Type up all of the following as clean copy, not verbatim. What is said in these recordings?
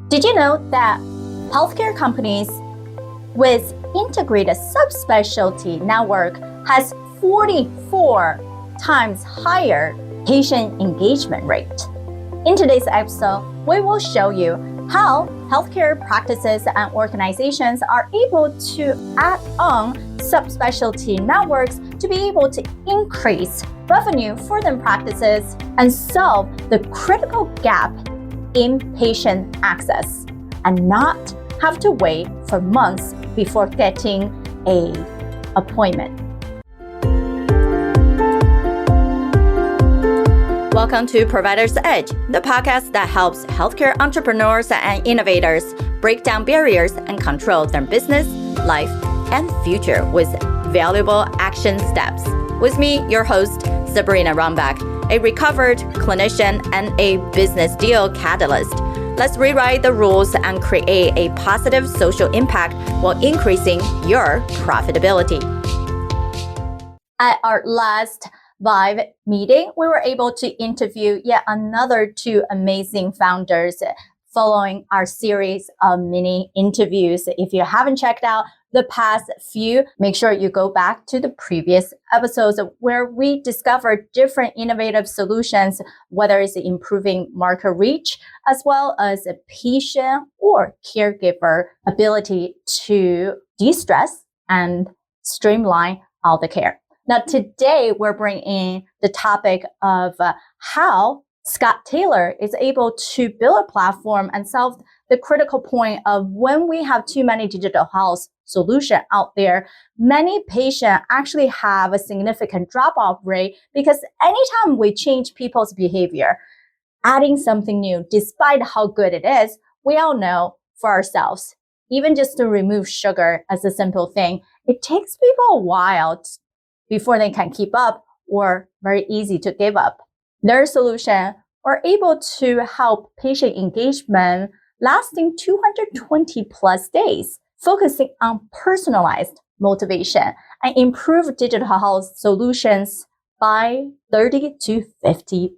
Did you know that healthcare companies with integrated subspecialty network has 44 times higher patient engagement rate? In today's episode, we will show you how healthcare practices and organizations are able to add on subspecialty networks to be able to increase revenue for them practices and solve the critical gap in patient access and not have to wait for months before getting an appointment. Welcome to Provider's Edge, the podcast that helps healthcare entrepreneurs and innovators break down barriers and control their business, life, and future with valuable action steps. With me, your host, Sabrina Runbeck, a recovered clinician and a business deal catalyst. Let's rewrite the rules and create a positive social impact while increasing your profitability. At our last Vive meeting, we were able to interview yet another two amazing founders following our series of mini interviews. If you haven't checked out the past few, make sure you go back to the previous episodes where we discovered different innovative solutions, whether it's improving market reach, as well as a patient or caregiver ability to de-stress and streamline all the care. Now, today we're bringing in the topic of how Scott Taylor is able to build a platform and solve the critical point of when we have too many digital health solutions out there, many patients actually have a significant drop-off rate because anytime we change people's behavior, adding something new, despite how good it is, we all know for ourselves, even just to remove sugar as a simple thing, it takes people a while before they can keep up or very easy to give up. Their solution are able to help patient engagement lasting 220 plus days, focusing on personalized motivation and improve digital health solutions by 30 to 50%.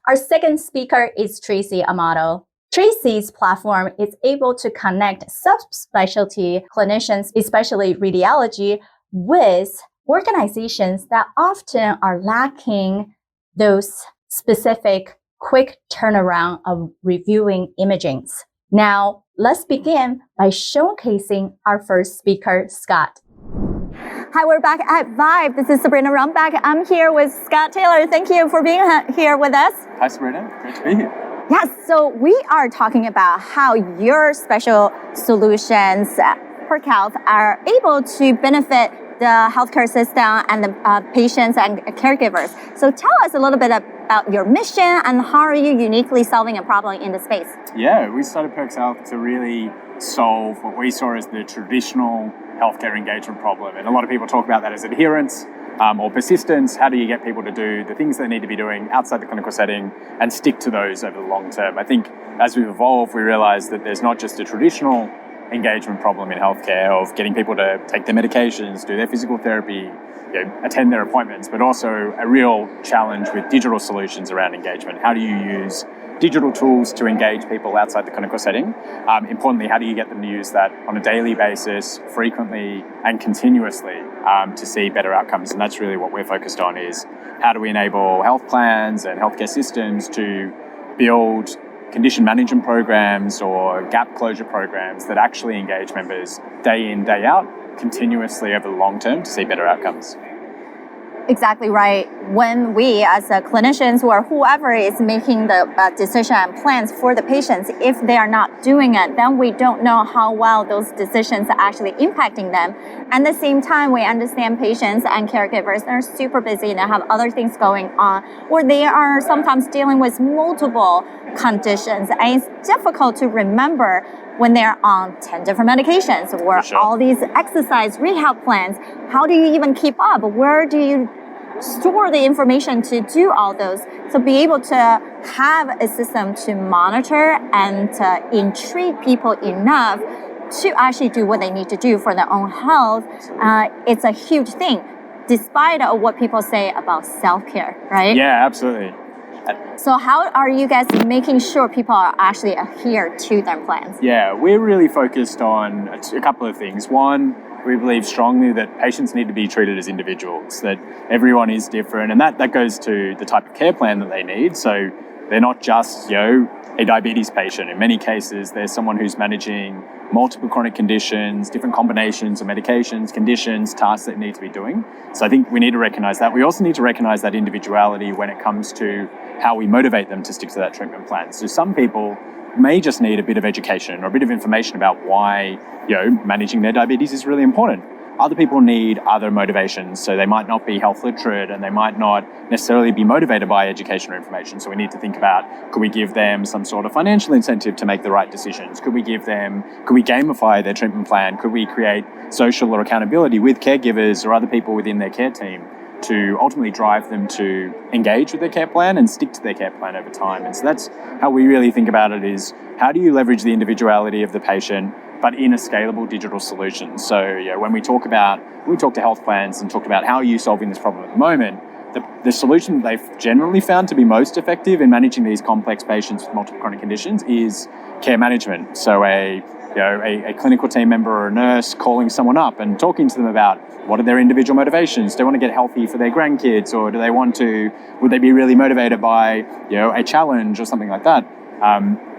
Our second speaker is Tracy Amato. Tracy's platform is able to connect subspecialty clinicians, especially radiology, with organizations that often are lacking those specific quick turnaround of reviewing imagings. Now, let's begin by showcasing our first speaker, Scott. Hi, we're back at Vive. This is Sabrina Runbeck. I'm here with Scott Taylor. Thank you for being here with us. Hi, Sabrina. Great to be here. Yes, so we are talking about how your special solutions for health are able to benefit the healthcare system and the patients and caregivers. So tell us a little bit about your mission and how are you uniquely solving a problem in the space? Yeah, we started Perks Health to really solve what we saw as the traditional healthcare engagement problem. And a lot of people talk about that as adherence or persistence. How do you get people to do the things they need to be doing outside the clinical setting and stick to those over the long term? I think as we've evolved, we realized that there's not just a traditional engagement problem in healthcare of getting people to take their medications, do their physical therapy, attend their appointments, but also a real challenge with digital solutions around engagement. How do you use digital tools to engage people outside the clinical setting? Importantly, how do you get them to use that on a daily basis, frequently and continuously to see better outcomes? And that's really what we're focused on, is how do we enable health plans and healthcare systems to build condition management programs or gap closure programs that actually engage members day in, day out, continuously over the long term to see better outcomes. Exactly right. When we as clinicians or whoever is making the decision and plans for the patients, if they are not doing it, then we don't know how well those decisions are actually impacting them. And at the same time, we understand patients and caregivers, they're super busy and they have other things going on, or they are sometimes dealing with multiple conditions. And it's difficult to remember when they're on 10 different medications or all these exercise rehab plans. How do you even keep up? Where do you store the information to do all those? So be able to have a system to monitor and to entreat people enough to actually do what they need to do for their own health. It's a huge thing, despite what people say about self-care, right? Yeah, absolutely. So how are you guys making sure people are actually adhere to their plans? Yeah, we're really focused on a couple of things. One, we believe strongly that patients need to be treated as individuals, that everyone is different, and that goes to the type of care plan that they need. So they're not just, a diabetes patient. In many cases, there's someone who's managing multiple chronic conditions, different combinations of medications, conditions, tasks that need to be doing. So I think we need to recognize that. We also need to recognize that individuality when it comes to how we motivate them to stick to that treatment plan. So some people may just need a bit of education or a bit of information about why, managing their diabetes is really important. Other people need other motivations, so they might not be health literate and they might not necessarily be motivated by education or information. So we need to think about, could we give them some sort of financial incentive to make the right decisions? Could we gamify their treatment plan? Could we create social or accountability with caregivers or other people within their care team to ultimately drive them to engage with their care plan and stick to their care plan over time? And so that's how we really think about it, is how do you leverage the individuality of the patient but in a scalable digital solution? So when we talk to health plans and talked about how are you solving this problem at the moment, the solution that they've generally found to be most effective in managing these complex patients with multiple chronic conditions is care management. So a clinical team member or a nurse calling someone up and talking to them about what are their individual motivations. Do they want to get healthy for their grandkids, or would they be really motivated by a challenge or something like that?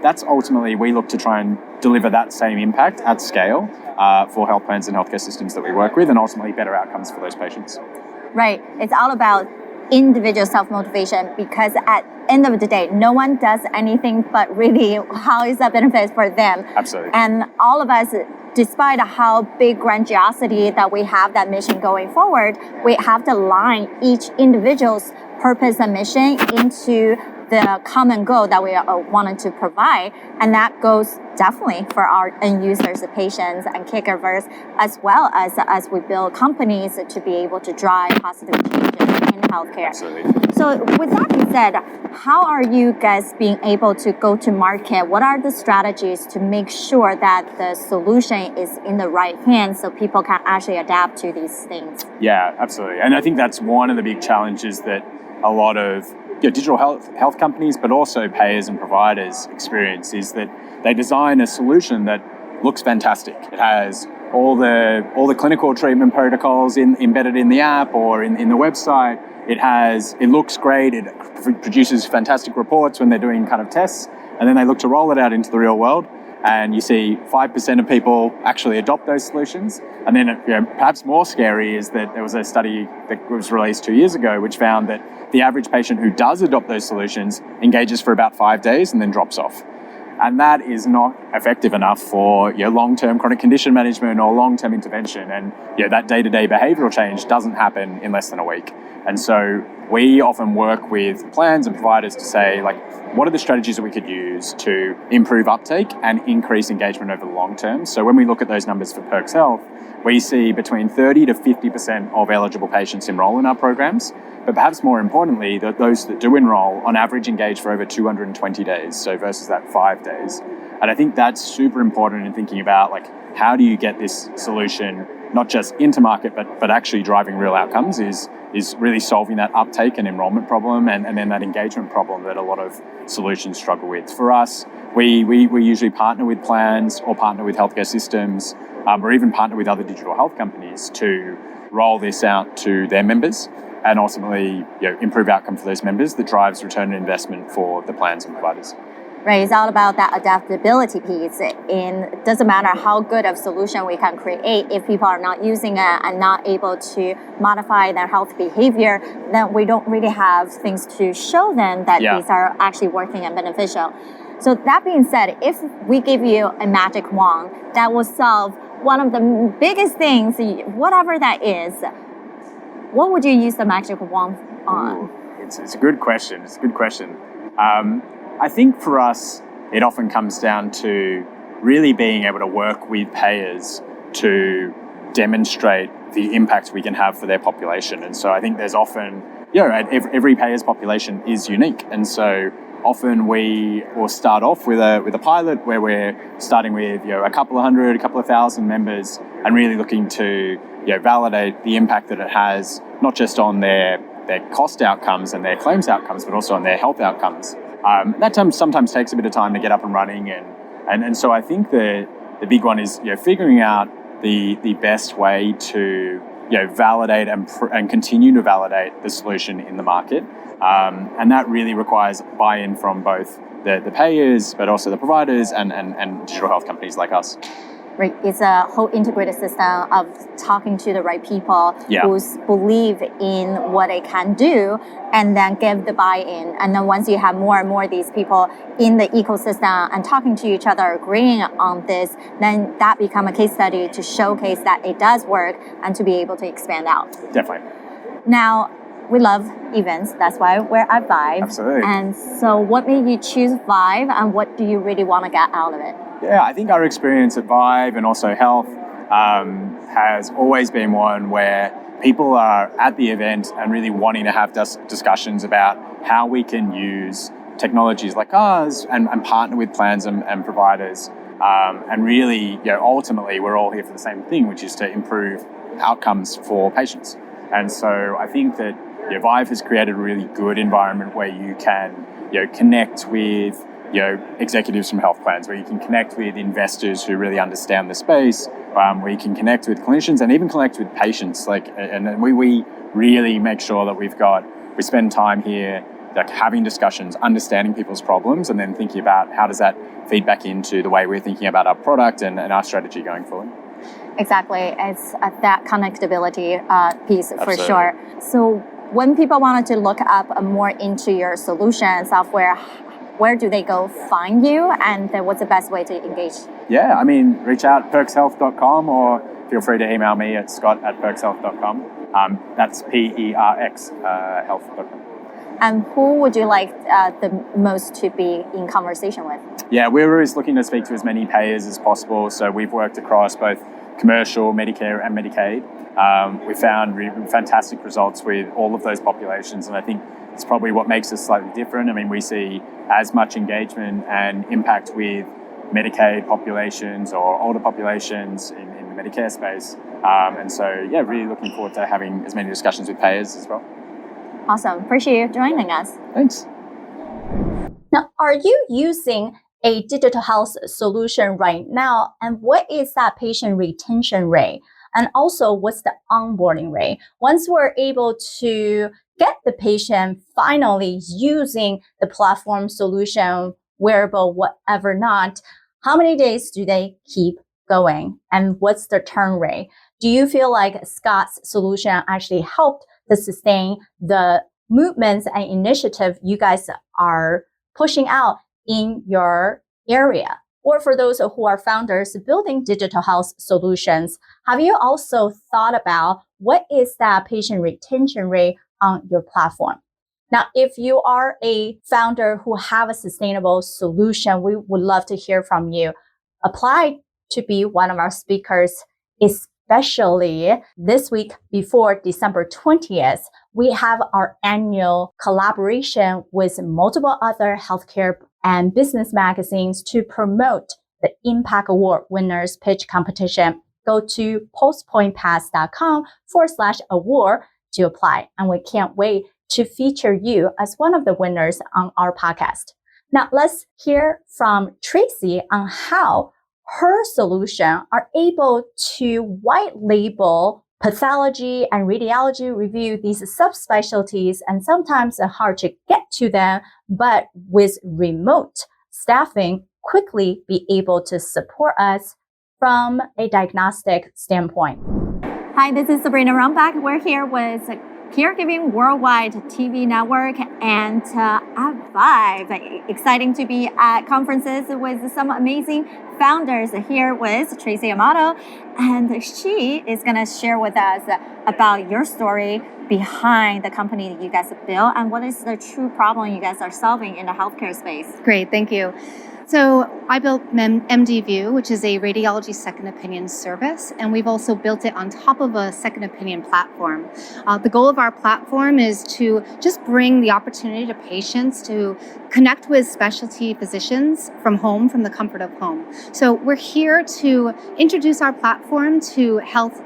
That's ultimately, we look to try and deliver that same impact at scale for health plans and healthcare systems that we work with, and ultimately better outcomes for those patients. Right. It's all about individual self-motivation, because at the end of the day, no one does anything but really how is that benefit for them. Absolutely. And all of us, despite how big grandiosity that we have that mission going forward, we have to align each individual's purpose and mission into the common goal that we wanted to provide. And that goes definitely for our end users, the patients and caregivers, as well as we build companies to be able to drive positive changes in healthcare. Absolutely. So with that being said, how are you guys being able to go to market? What are the strategies to make sure that the solution is in the right hands so people can actually adapt to these things? Yeah, absolutely. And I think that's one of the big challenges that a lot of digital health companies, but also payers and providers experience, is that they design a solution that looks fantastic. It has all the clinical treatment protocols embedded in the app or in the website. It looks great. It produces fantastic reports when they're doing kind of tests, and then they look to roll it out into the real world. And you see 5% of people actually adopt those solutions. And then perhaps more scary is that there was a study that was released 2 years ago which found that the average patient who does adopt those solutions engages for about 5 days and then drops off. And that is not effective enough for long-term chronic condition management or long-term intervention. And that day-to-day behavioral change doesn't happen in less than a week. And so we often work with plans and providers to say, what are the strategies that we could use to improve uptake and increase engagement over the long term? So when we look at those numbers for Perks Health, we see between 30 to 50% of eligible patients enroll in our programs. But perhaps more importantly, that those that do enroll on average engage for over 220 days, so versus that 5 days. And I think that's super important in thinking about how do you get this solution not just into market, but actually driving real outcomes is really solving that uptake and enrollment problem and then that engagement problem that a lot of solutions struggle with. For us, we usually partner with plans or partner with healthcare systems or even partner with other digital health companies to roll this out to their members and ultimately improve outcome for those members that drives return on investment for the plans and providers. Right, it's all about that adaptability piece. It doesn't matter how good of solution we can create, if people are not using it and not able to modify their health behavior, then we don't really have things to show them that these are actually working and beneficial. So that being said, if we give you a magic wand that will solve one of the biggest things, whatever that is, what would you use the magic wand on? It's a good question. I think for us, it often comes down to really being able to work with payers to demonstrate the impact we can have for their population. And so I think there's often, every payer's population is unique. And so often we will start off with a pilot where we're starting with a couple of hundred, a couple of thousand members and really looking to validate the impact that it has, not just on their their cost outcomes and their claims outcomes, but also on their health outcomes. That sometimes takes a bit of time to get up and running, and so I think the big one is figuring out the best way to validate and continue to validate the solution in the market, and that really requires buy-in from both the payers, but also the providers and digital health companies like us. Right. It's a whole integrated system of talking to the right people who believe in what it can do and then give the buy-in. And then once you have more and more of these people in the ecosystem and talking to each other, agreeing on this, then that become a case study to showcase that it does work and to be able to expand out. Definitely. Now, we love events. That's why we're at Vive. Absolutely. And so what made you choose Vive and what do you really want to get out of it? Yeah, I think our experience at Vive and also health has always been one where people are at the event and really wanting to have discussions about how we can use technologies like ours and partner with plans and providers. And really, ultimately, we're all here for the same thing, which is to improve outcomes for patients. And so I think that Vive has created a really good environment where you can connect with executives from health plans, where you can connect with investors who really understand the space, where you can connect with clinicians and even connect with patients. And we really make sure that we spend time here having discussions, understanding people's problems, and then thinking about how does that feed back into the way we're thinking about our product and our strategy going forward. Exactly. It's that connectability piece. Absolutely. For sure. So when people wanted to look up more into your solution software, where do they go find you, and what's the best way to engage? Yeah, I mean, reach out perkshealth.com or feel free to email me at scott@perkshealth.com. That's PERX health.com. And who would you like the most to be in conversation with? Yeah, we're always looking to speak to as many payers as possible. So we've worked across both commercial, Medicare, and Medicaid. We found really fantastic results with all of those populations, and I think it's probably what makes us slightly different. I mean, we see as much engagement and impact with Medicaid populations or older populations in the Medicare space. And so, really looking forward to having as many discussions with payers as well. Awesome. Appreciate you joining us. Thanks. Now, are you using a digital health solution right now? And what is that patient retention rate? And also, what's the onboarding rate? Once we're able to get the patient finally using the platform solution, wearable, whatever not, how many days do they keep going? And what's the turn rate? Do you feel like Scott's solution actually helped to sustain the movements and initiative you guys are pushing out in your area? Or for those who are founders building digital health solutions, have you also thought about what is that patient retention rate on your platform? Now, if you are a founder who have a sustainable solution, we would love to hear from you. Apply to be one of our speakers, especially this week before December 20th. We have our annual collaboration with multiple other healthcare and business magazines to promote the Impact Award winners pitch competition. Go to postpointpass.com/award to apply. And we can't wait to feature you as one of the winners on our podcast. Now, let's hear from Tracy on how her solution are able to white label pathology and radiology review these subspecialties, and sometimes hard to get to them, but with remote staffing, quickly be able to support us from a diagnostic standpoint. Hi, this is Sabrina Runbeck. We're here with Caregiving Worldwide TV Network and at Vive. Exciting to be at conferences with some amazing founders here with Tracy Amato, and she is going to share with us about your story behind the company that you guys have built and what is the true problem you guys are solving in the healthcare space. Great, thank you. So I built MDView, which is a radiology second opinion service, and we've also built it on top of a second opinion platform. The goal of our platform is to just bring the opportunity to patients to connect with specialty physicians from home, from the comfort of home. So we're here to introduce our platform to health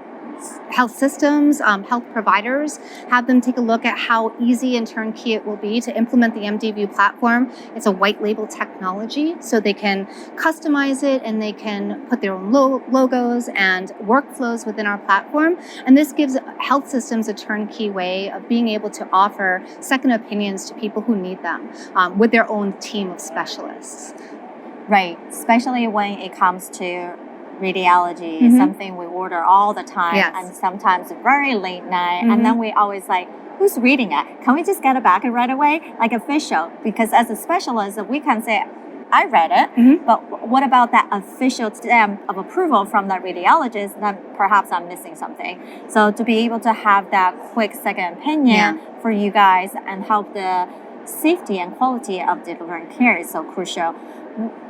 health systems, health providers, have them take a look at how easy and turnkey it will be to implement the MDView platform. It's a white label technology, so they can customize it and they can put their own logos and workflows within our platform. And this gives health systems a turnkey way of being able to offer second opinions to people who need them with their own team of specialists. Right, especially when it comes to radiology, is something we order all the time, and sometimes very late night, and then we always like, who's reading it? Can we just get it back right away? Like official, because as a specialist, we can say, I read it, but what about that official stamp of approval from that radiologist? Then perhaps I'm missing something. So to be able to have that quick second opinion for you guys and help the safety and quality of delivering care is so crucial.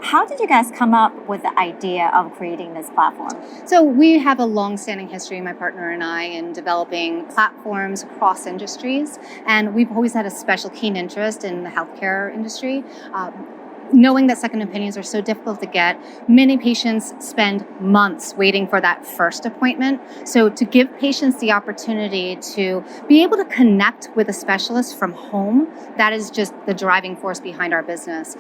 How did you guys come up with the idea of creating this platform? So we have a long-standing history, my partner and I, in developing platforms across industries, and we've always had a special keen interest in the healthcare industry. Knowing that second opinions are so difficult to get, many patients spend months waiting for that first appointment. So to give patients the opportunity to be able to connect with a specialist from home, that is just the driving force behind our business.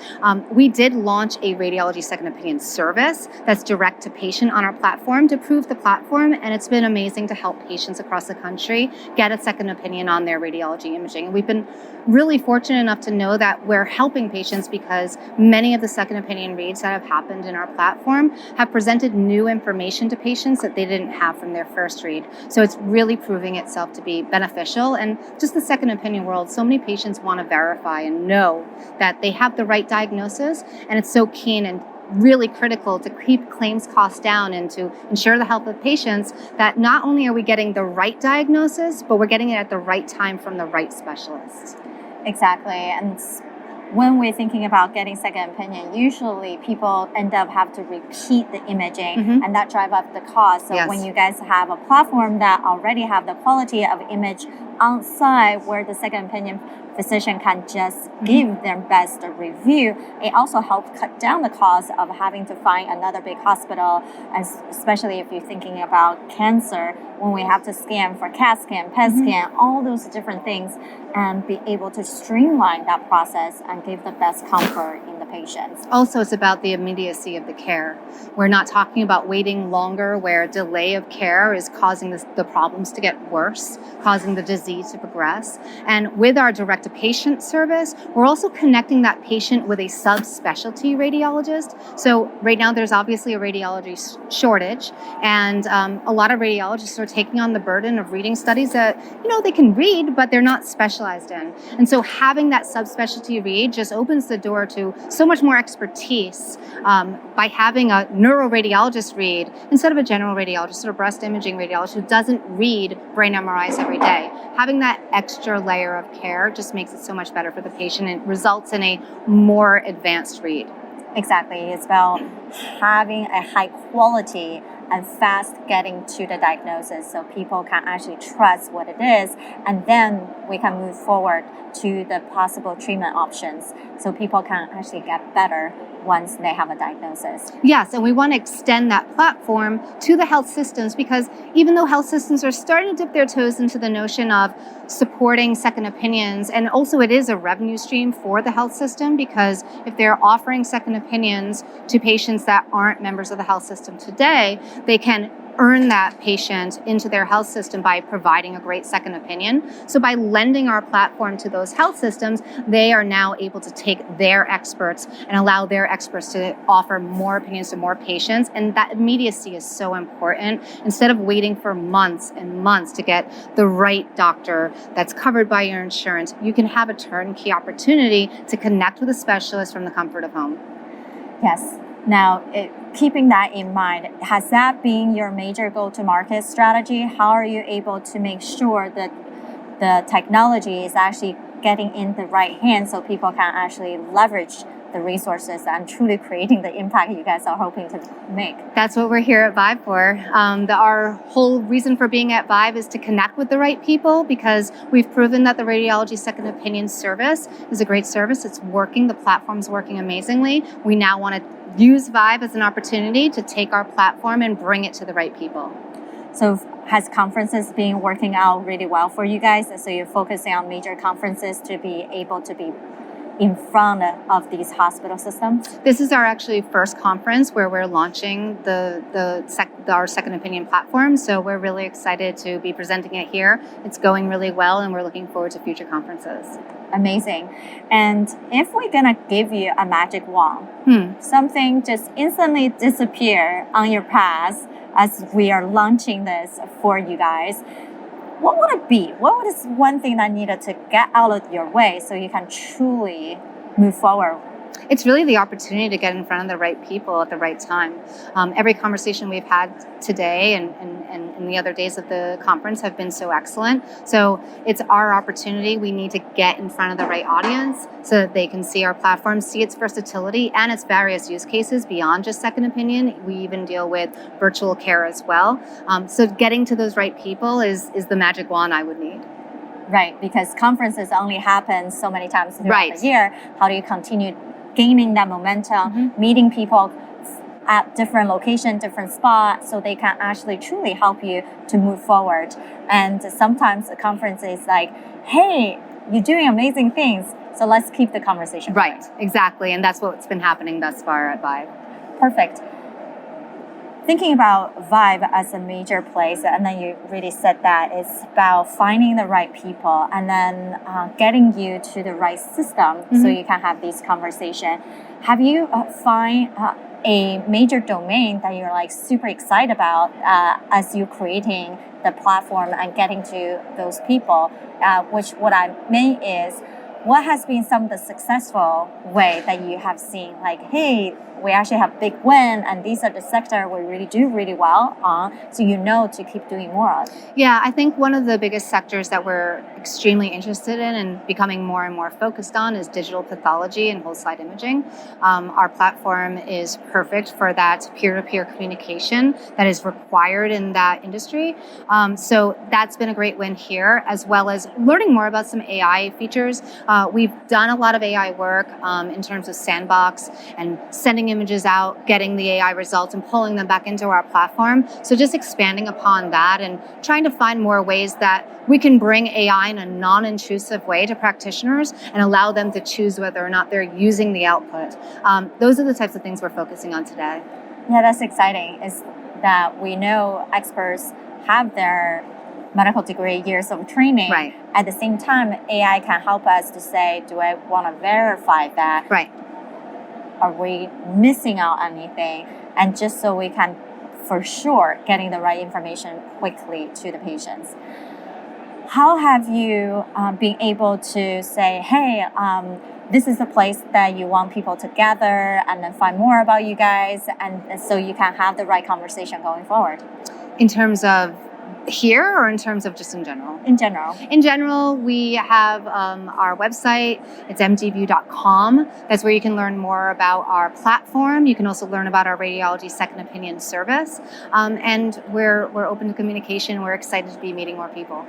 We did launch a radiology second opinion service that's direct to patient on our platform to prove the platform, and it's been amazing to help patients across the country get a second opinion on their radiology imaging. And we've been really fortunate enough to know that we're helping patients because many of the second opinion reads that have happened in our platform have presented new information to patients that they didn't have from their first read. So it's really proving itself to be beneficial. And just the second opinion world, so many patients want to verify and know that they have the right diagnosis, and it's so keen and really critical to keep claims costs down and to ensure the health of patients that not only are we getting the right diagnosis, but we're getting it at the right time from the right specialist. Exactly. And when we're thinking about getting second opinion, usually people end up have to repeat the imaging and that drive up the cost. So when you guys have a platform that already have the quality of image on site where the second opinion physician can just give their best review, it also helps cut down the cost of having to find another big hospital, and especially if you're thinking about cancer, when we have to scan for CAT scan, PET scan, all those different things, and be able to streamline that process and give the best comfort in the patients. Also, it's about the immediacy of the care. We're not talking about waiting longer where delay of care is causing the problems to get worse, causing the disease to progress. And with our direct-to-patient service, we're also connecting that patient with a subspecialty radiologist. So right now there's obviously a radiology shortage, and a lot of radiologists are taking on the burden of reading studies that, they can read, but they're not specialized in. And so having that subspecialty read just opens the door to so much more expertise by having a neuroradiologist read instead of a general radiologist or a breast imaging radiologist who doesn't read brain MRIs every day. Having that extra layer of care just makes it so much better for the patient and results in a more advanced read. Exactly. It's about having a high quality and fast getting to the diagnosis so people can actually trust what it is, and then we can move forward to the possible treatment options so people can actually get better once they have a diagnosis. Yes, and we want to extend that platform to the health systems, because even though health systems are starting to dip their toes into the notion of supporting second opinions, and also it is a revenue stream for the health system, because if they're offering second opinions to patients that aren't members of the health system today, they can earn that patient into their health system by providing a great second opinion. So by lending our platform to those health systems, they are now able to take their experts and allow their experts to offer more opinions to more patients. And that immediacy is so important. Instead of waiting for months and months to get the right doctor that's covered by your insurance, you can have a turnkey opportunity to connect with a specialist from the comfort of home. Yes. Now, keeping that in mind, has that been your major go-to-market strategy? How are you able to make sure that the technology is actually getting in the right hands so people can actually leverage the resources and truly creating the impact you guys are hoping to make? That's what we're here at Vive for. Our whole reason for being at Vive is to connect with the right people, because we've proven that the radiology second opinion service is a great service. It's working. The platform's working amazingly. We now want to use Vive as an opportunity to take our platform and bring it to the right people. So has conferences been working out really well for you guys? So you're focusing on major conferences to be able to be in front of these hospital systems? This is our actually first conference where we're launching our second opinion platform. So we're really excited to be presenting it here. It's going really well, and we're looking forward to future conferences. Amazing. And if we're gonna give you a magic wand, something just instantly disappear on your path as we are launching this for you guys, what would it be? What is one thing that needed to get out of your way so you can truly move forward? It's really the opportunity to get in front of the right people at the right time. Every conversation we've had today and the other days of the conference have been so excellent. So it's our opportunity. We need to get in front of the right audience so that they can see our platform, see its versatility and its various use cases beyond just second opinion. We even deal with virtual care as well. So getting to those right people is the magic wand I would need. Right, because conferences only happen so many times throughout the year. How do you continue gaining that momentum, meeting people at different locations, different spots, so they can actually truly help you to move forward? And sometimes a conference is like, hey, you're doing amazing things, so let's keep the conversation going. Right, exactly, and that's what's been happening thus far at Vibe. Perfect. Thinking about Vibe as a major place, and then you really said that it's about finding the right people and then getting you to the right system so you can have these conversations. Have you find a major domain that you're like super excited about as you're creating the platform and getting to those people? Which what I mean is, what has been some of the successful way that you have seen, like, hey, we actually have big win, and these are the sector we really do really well on, so you know to keep doing more of. Yeah, I think one of the biggest sectors that we're extremely interested in and becoming more and more focused on is digital pathology and whole slide imaging. Our platform is perfect for that peer-to-peer communication that is required in that industry. So that's been a great win here, as well as learning more about some AI features. We've done a lot of AI work in terms of sandbox and sending images out, getting the AI results and pulling them back into our platform. So just expanding upon that and trying to find more ways that we can bring AI in a non-intrusive way to practitioners and allow them to choose whether or not they're using the output. Those are the types of things we're focusing on today. Yeah, that's exciting, is that we know experts have their medical degree, years of training. Right. At the same time, AI can help us to say, do I want to verify that? Right. Are we missing out anything? And just so we can, for sure, getting the right information quickly to the patients. How have you been able to say, hey, this is the place that you want people to gather and then find more about you guys, and so you can have the right conversation going forward? In terms of here or in terms of just in general? In general. In general, we have our website. It's MDView.com. That's where you can learn more about our platform. You can also learn about our radiology second opinion service. And we're open to communication. We're excited to be meeting more people.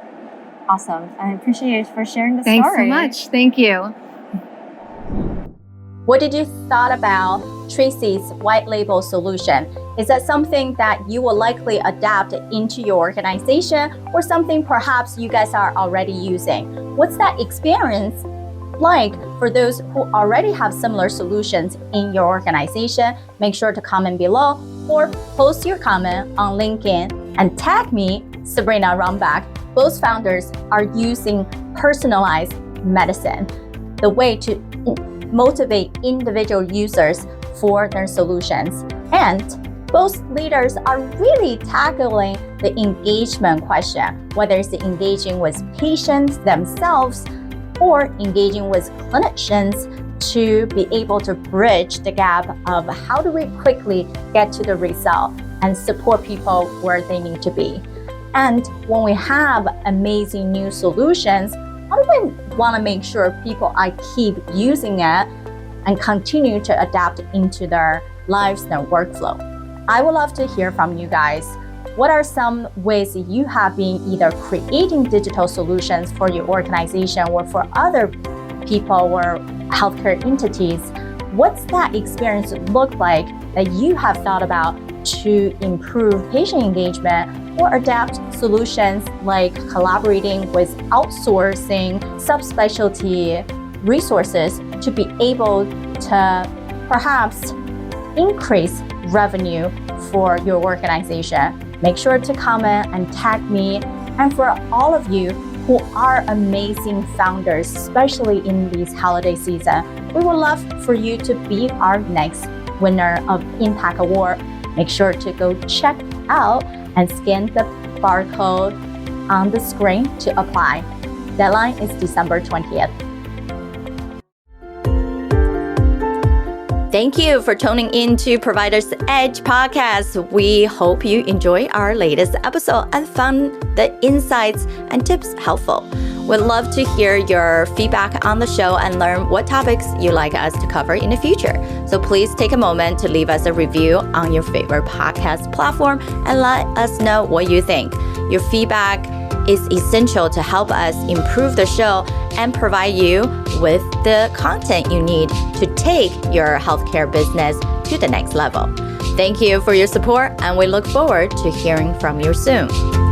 Awesome. I appreciate you for sharing the story. Thanks so much. Thank you. What did you thought about Tracy's white label solution? Is that something that you will likely adapt into your organization, or something perhaps you guys are already using? What's that experience like for those who already have similar solutions in your organization? Make sure to comment below or post your comment on LinkedIn and tag me, Sabrina, Runbeck. Both founders are using personalized medicine, the way to motivate individual users for their solutions. And both leaders are really tackling the engagement question, whether it's engaging with patients themselves or engaging with clinicians to be able to bridge the gap of how do we quickly get to the result and support people where they need to be. And when we have amazing new solutions, how do we want to make sure people keep using it and continue to adapt into their lives, their workflow? I would love to hear from you guys. What are some ways you have been either creating digital solutions for your organization or for other people or healthcare entities? What's that experience look like that you have thought about to improve patient engagement or adapt solutions like collaborating with outsourcing subspecialty resources to be able to perhaps increase revenue for your organization. Make sure to comment and tag me. And for all of you who are amazing founders, especially in this holiday season, we would love for you to be our next winner of Impact Award. Make sure to go check out and scan the barcode on the screen to apply. Deadline is December 20th. Thank you for tuning in to Provider's Edge podcast. We hope you enjoy our latest episode and found the insights and tips helpful. We'd love to hear your feedback on the show and learn what topics you'd like us to cover in the future. So please take a moment to leave us a review on your favorite podcast platform and let us know what you think. Your feedback is essential to help us improve the show and provide you with the content you need to take your healthcare business to the next level. Thank you for your support, and we look forward to hearing from you soon.